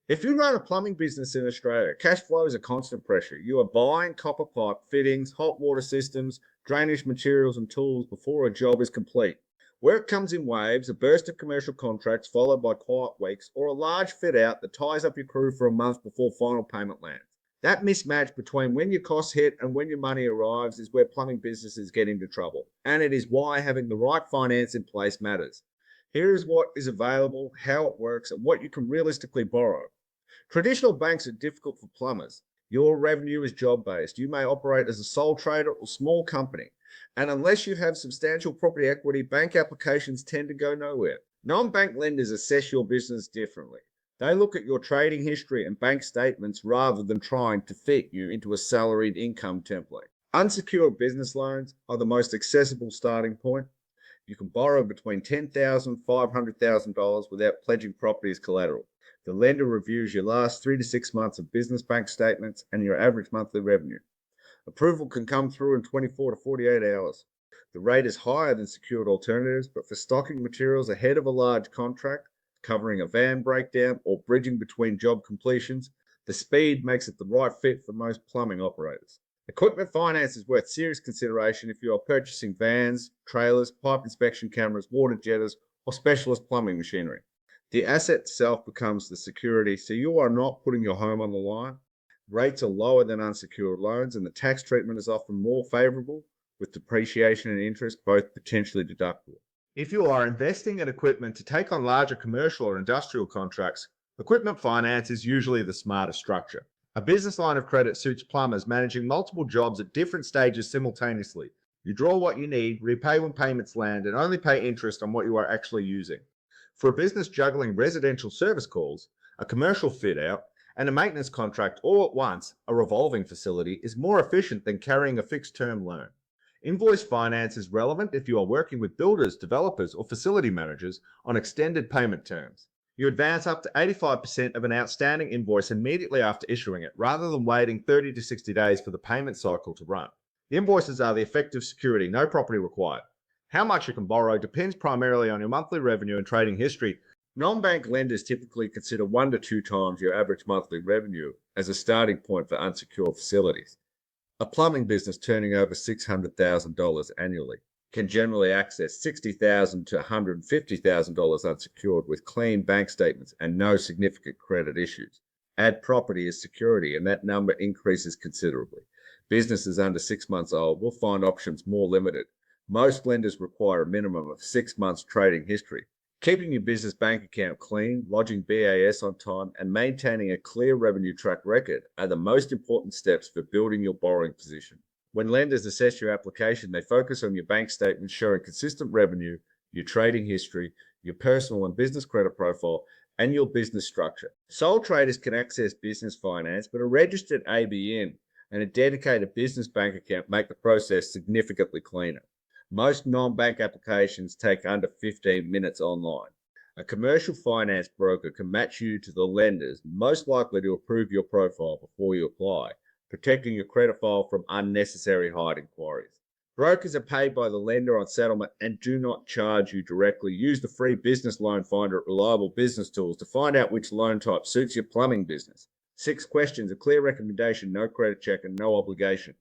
If you run a plumbing business in Australia, cash flow is a constant pressure. You are buying copper pipe fittings, hot water systems, drainage materials, and tools before a job is complete. Work comes in waves, a burst of commercial contracts followed by quiet weeks, or a large fit out that ties up your crew for a month before final payment lands. That mismatch between when your costs hit and when your money arrives is where plumbing businesses get into trouble. And it is why having the right finance in place matters. Here is what is available, how it works, and what you can realistically borrow. Traditional banks are difficult for plumbers. Your revenue is job based. You may operate as a sole trader or small company. And unless you have substantial property equity, bank applications tend to go nowhere. Non bank lenders assess your business differently. They look at your trading history and bank statements rather than trying to fit you into a salaried income template. Unsecured business loans are the most accessible starting point. You can borrow between $10,000 and $500,000 without pledging property as collateral. The lender reviews your last 3 to 6 months of business bank statements and your average monthly revenue. Approval can come through in 24 to 48 hours. The rate is higher than secured alternatives, but for stocking materials ahead of a large contract, covering a van breakdown, or bridging between job completions, the speed makes it the right fit for most plumbing operators. Equipment finance is worth serious consideration if you are purchasing vans, trailers, pipe inspection cameras, water jetters, or specialist plumbing machinery. The asset itself becomes the security, so you are not putting your home on the line. Rates are lower than unsecured loans, and the tax treatment is often more favorable, with depreciation and interest both potentially deductible. If you are investing in equipment to take on larger commercial or industrial contracts, equipment finance is usually the smarter structure. A business line of credit suits plumbers managing multiple jobs at different stages simultaneously. You draw what you need, repay when payments land, and only pay interest on what you are actually using. For a business juggling residential service calls, a commercial fit out, and a maintenance contract all at once, a revolving facility is more efficient than carrying a fixed term loan. Invoice finance is relevant if you are working with builders, developers, or facility managers on extended payment terms. You advance up to 85% of an outstanding invoice immediately after issuing it, rather than waiting 30 to 60 days for the payment cycle to run. The invoices are the effective security, no property required. How much you can borrow depends primarily on your monthly revenue and trading history. Non-bank lenders typically consider 1 to 2 times your average monthly revenue as a starting point for unsecured facilities. A plumbing business turning over $600,000 annually can generally access $60,000 to $150,000 unsecured with clean bank statements and no significant credit issues. Add property as security and that number increases considerably. Businesses under 6 months old will find options more limited. Most lenders require a minimum of 6 months trading history. Keeping your business bank account clean, lodging BAS on time, and maintaining a clear revenue track record are the most important steps for building your borrowing position. When lenders assess your application, they focus on your bank statements showing consistent revenue, your trading history, your personal and business credit profile, and your business structure. Sole traders can access business finance, but a registered ABN and a dedicated business bank account make the process significantly cleaner. Most non-bank applications take under 15 minutes online. A commercial finance broker can match you to the lenders most likely to approve your profile before you apply, protecting your credit file from unnecessary hide inquiries. Brokers are paid by the lender on settlement and do not charge you directly. Use the free business loan finder at Reliable Business Tools to find out which loan type suits your plumbing business. 6 questions, a clear recommendation, no credit check, and no obligation.